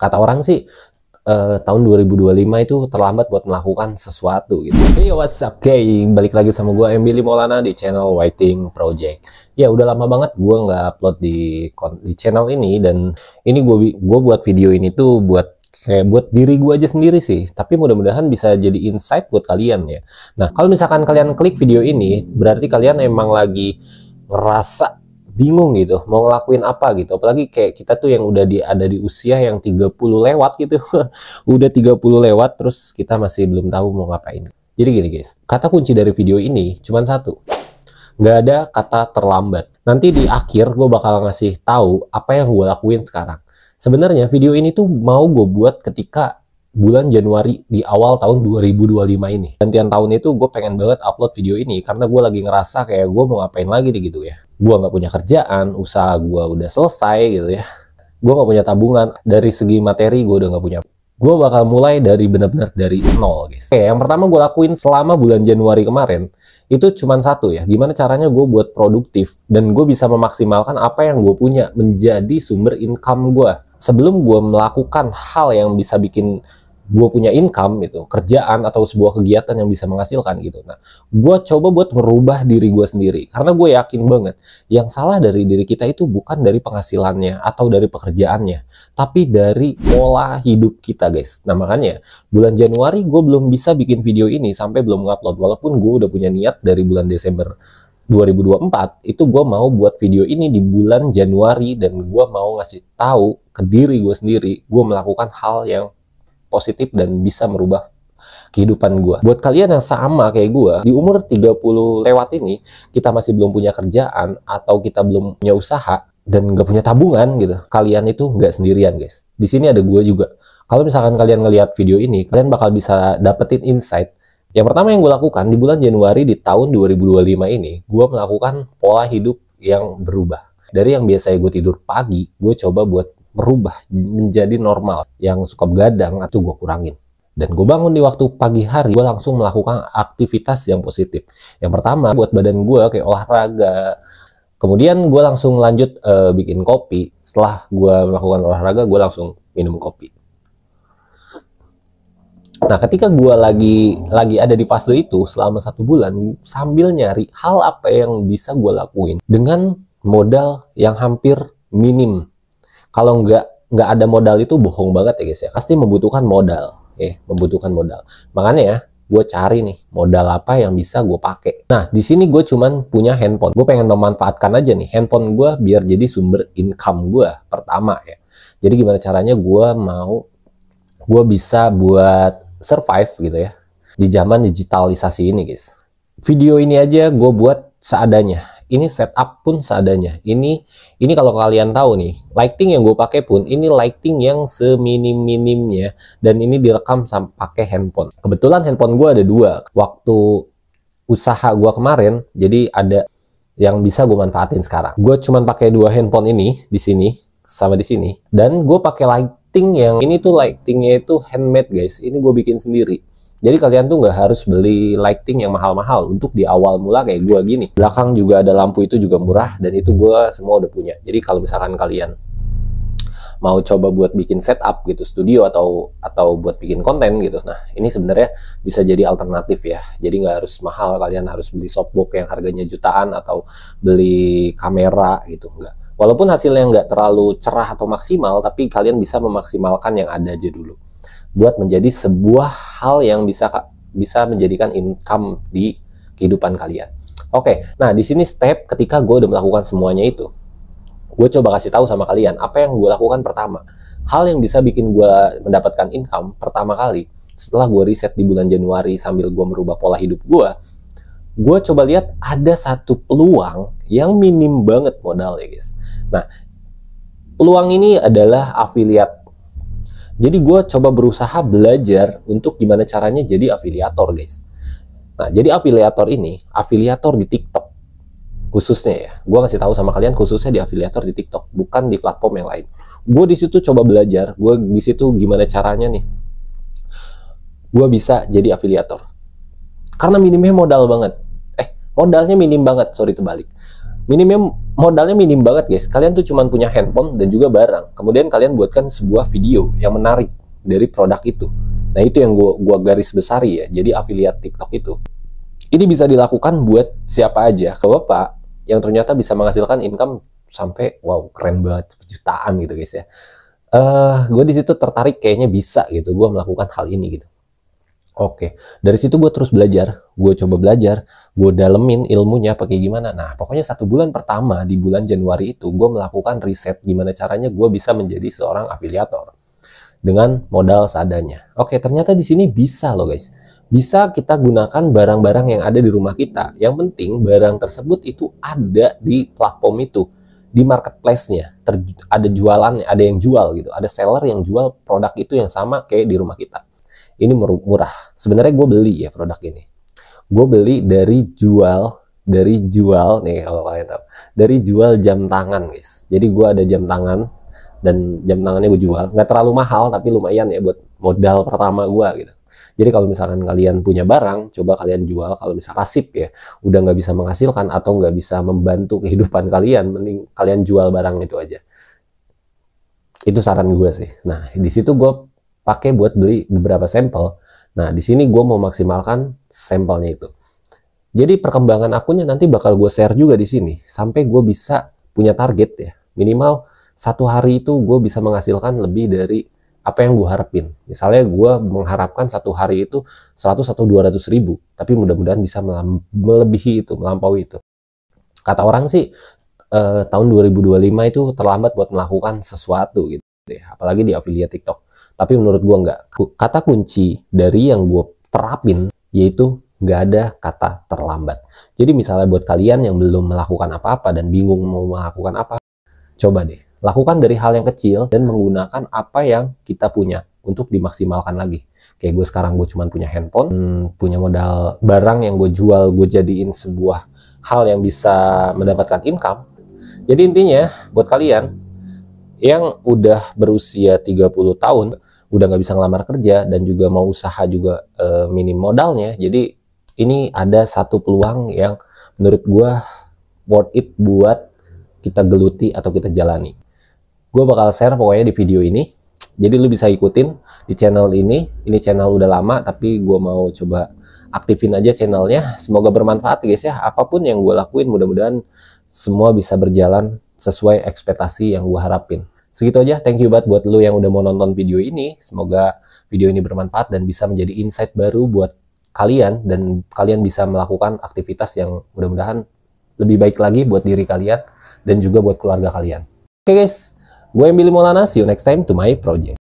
Kata orang sih tahun 2025 itu terlambat buat melakukan sesuatu gitu. Hey, what's up guys? Balik lagi sama gue Billy Maulana di channel Whiting Project. Ya udah lama banget gue nggak upload di channel ini, dan ini gue buat video ini tuh buat diri gue aja sendiri sih, tapi mudah-mudahan bisa jadi insight buat kalian ya. Nah, kalau misalkan kalian klik video ini, berarti kalian emang lagi ngerasa bingung gitu, mau ngelakuin apa gitu. Apalagi kayak kita tuh yang udah ada di usia yang 30 lewat gitu. Udah 30 lewat terus kita masih belum tahu mau ngapain. Jadi gini guys, kata kunci dari video ini cuman satu. Nggak ada kata terlambat. Nanti di akhir gue bakal ngasih tahu apa yang gue lakuin sekarang. Sebenarnya video ini tuh mau gue buat ketika bulan Januari di awal tahun 2025 ini. Gantian tahun itu gue pengen banget upload video ini karena gue lagi ngerasa kayak gue mau ngapain lagi nih gitu ya. Gue nggak punya kerjaan, usaha gue udah selesai gitu ya. Gue nggak punya tabungan, dari segi materi gue udah nggak punya. Gue bakal mulai dari benar-benar dari nol guys. Oke, yang pertama gue lakuin selama bulan Januari kemarin itu cuman satu ya, gimana caranya gue buat produktif dan gue bisa memaksimalkan apa yang gue punya menjadi sumber income gue. Sebelum gue melakukan hal yang bisa bikin gue punya income itu, kerjaan atau sebuah kegiatan yang bisa menghasilkan gitu. Nah, gue coba buat merubah diri gue sendiri. Karena gue yakin banget, yang salah dari diri kita itu bukan dari penghasilannya atau dari pekerjaannya, tapi dari pola hidup kita guys. Nah, makanya bulan Januari gue belum bisa bikin video ini sampai belum ngupload. Walaupun gue udah punya niat dari bulan Desember 2024, itu gue mau buat video ini di bulan Januari, dan gue mau ngasih tahu ke diri gue sendiri, gue melakukan hal yang positif dan bisa merubah kehidupan gue. Buat kalian yang sama kayak gue, di umur 30 lewat ini, kita masih belum punya kerjaan atau kita belum punya usaha dan nggak punya tabungan gitu, kalian itu nggak sendirian guys. Di sini ada gue juga. Kalau misalkan kalian ngelihat video ini, kalian bakal bisa dapetin insight. Yang pertama yang gue lakukan di bulan Januari di tahun 2025 ini, gue melakukan pola hidup yang berubah. Dari yang biasanya gue tidur pagi, gue coba buat merubah menjadi normal. Yang suka begadang atau gue kurangin. Dan gue bangun di waktu pagi hari, gue langsung melakukan aktivitas yang positif. Yang pertama buat badan gue kayak olahraga. Kemudian gue langsung lanjut bikin kopi. Setelah gue melakukan olahraga, gue langsung minum kopi. Nah, ketika gue lagi ada di fase itu selama 1 bulan, sambil nyari hal apa yang bisa gue lakuin dengan modal yang hampir minim. Kalau nggak ada modal itu bohong banget ya guys ya. Pasti membutuhkan modal, membutuhkan modal. Makanya ya, gue cari nih modal apa yang bisa gue pakai. Nah, di sini gue cuman punya handphone. Gue pengen memanfaatkan aja nih handphone gue biar jadi sumber income gue pertama ya. Jadi gimana caranya gue bisa buat survive gitu ya di zaman digitalisasi ini guys. Video ini aja gue buat seadanya. Ini setup pun seadanya. Ini kalau kalian tahu nih, lighting yang gue pakai pun ini lighting yang seminim-minimnya, dan ini direkam pakai handphone. Kebetulan handphone gue ada 2. Waktu usaha gue kemarin, jadi ada yang bisa gue manfaatin sekarang. Gue cuman pakai 2 handphone ini di sini sama di sini, dan gue pakai lighting yang ini tuh lightingnya itu handmade guys. Ini gue bikin sendiri. Jadi kalian tuh nggak harus beli lighting yang mahal-mahal untuk di awal mula kayak gue gini. Belakang juga ada lampu, itu juga murah, dan itu gue semua udah punya. Jadi kalau misalkan kalian mau coba buat bikin setup gitu, studio atau buat bikin konten gitu, nah ini sebenarnya bisa jadi alternatif ya. Jadi nggak harus mahal, kalian harus beli softbox yang harganya jutaan atau beli kamera gitu, nggak. Walaupun hasilnya nggak terlalu cerah atau maksimal, tapi kalian bisa memaksimalkan yang ada aja dulu, buat menjadi sebuah hal yang bisa menjadikan income di kehidupan kalian. Oke, nah di sini step ketika gue udah melakukan semuanya itu, gue coba kasih tahu sama kalian apa yang gue lakukan pertama. Hal yang bisa bikin gue mendapatkan income pertama kali setelah gue riset di bulan Januari sambil gue merubah pola hidup gue coba lihat ada satu peluang yang minim banget modal ya guys. Nah, peluang ini adalah affiliate. Jadi gue coba berusaha belajar untuk gimana caranya jadi afiliator guys. Nah, jadi afiliator ini, afiliator di TikTok khususnya ya. Gue kasih tahu sama kalian khususnya di afiliator di TikTok, bukan di platform yang lain. Gue di situ coba belajar, gue di situ gimana caranya nih gue bisa jadi afiliator. Karena minimnya modal banget. Modalnya minim banget, sorry terbalik. Minimum modalnya minim banget guys. Kalian tuh cuman punya handphone dan juga barang. Kemudian kalian buatkan sebuah video yang menarik dari produk itu. Nah itu yang gua garis besari ya. Jadi affiliate TikTok itu. Ini bisa dilakukan buat siapa aja. Kalau Bapak yang ternyata bisa menghasilkan income sampai wow keren banget jutaan gitu guys ya. Gue di situ tertarik kayaknya bisa gitu. Gue melakukan hal ini gitu. Oke, dari situ gue terus belajar, gue coba belajar, gue dalemin ilmunya pakai gimana. Nah, pokoknya 1 bulan pertama di bulan Januari itu gue melakukan riset gimana caranya gue bisa menjadi seorang afiliator dengan modal seadanya. Oke, ternyata di sini bisa loh guys. Bisa kita gunakan barang-barang yang ada di rumah kita. Yang penting barang tersebut itu ada di platform itu, di marketplace-nya. Ada jualannya, ada yang jual gitu. Ada seller yang jual produk itu yang sama kayak di rumah kita. Ini murah. Sebenarnya gue beli ya produk ini. Gue beli dari jual nih kalau kalian tahu. Dari jual jam tangan guys. Jadi gue ada jam tangan dan jam tangannya gue jual. Nggak terlalu mahal tapi lumayan ya buat modal pertama gue gitu. Jadi kalau misalkan kalian punya barang, coba kalian jual. Kalau misalkan pasif ya, udah nggak bisa menghasilkan atau nggak bisa membantu kehidupan kalian, mending kalian jual barang itu aja. Itu saran gue sih. Nah di situ gue pakai buat beli beberapa sampel. Nah, di sini gue mau maksimalkan sampelnya itu. Jadi perkembangan akunnya nanti bakal gue share juga di sini sampai gue bisa punya target ya. Minimal 1 hari itu gue bisa menghasilkan lebih dari apa yang gue harapin. Misalnya gue mengharapkan 1 hari itu 100 atau 200 ribu, tapi mudah-mudahan bisa melebihi itu, melampaui itu. Kata orang sih tahun 2025 itu terlambat buat melakukan sesuatu gitu ya, apalagi di affiliate TikTok. Tapi menurut gue nggak. Kata kunci dari yang gue terapin yaitu nggak ada kata terlambat. Jadi misalnya buat kalian yang belum melakukan apa-apa dan bingung mau melakukan apa, coba deh lakukan dari hal yang kecil dan menggunakan apa yang kita punya untuk dimaksimalkan lagi. Kayak gue sekarang gue cuma punya handphone, punya modal barang yang gue jual, gue jadiin sebuah hal yang bisa mendapatkan income. Jadi intinya buat kalian yang udah berusia 30 tahun, udah nggak bisa ngelamar kerja, dan juga mau usaha juga minim modalnya. Jadi ini ada satu peluang yang menurut gua worth it buat kita geluti atau kita jalani. Gue bakal share pokoknya di video ini. Jadi lu bisa ikutin di channel ini. Ini channel udah lama, tapi gue mau coba aktifin aja channelnya. Semoga bermanfaat guys ya. Apapun yang gue lakuin, mudah-mudahan semua bisa berjalan sesuai ekspektasi yang gue harapin. Segitu aja, thank you banget buat lu yang udah mau nonton video ini. Semoga video ini bermanfaat dan bisa menjadi insight baru buat kalian. Dan kalian bisa melakukan aktivitas yang mudah-mudahan lebih baik lagi buat diri kalian dan juga buat keluarga kalian. Oke guys, gue Billy Maulana, see you next time to my project.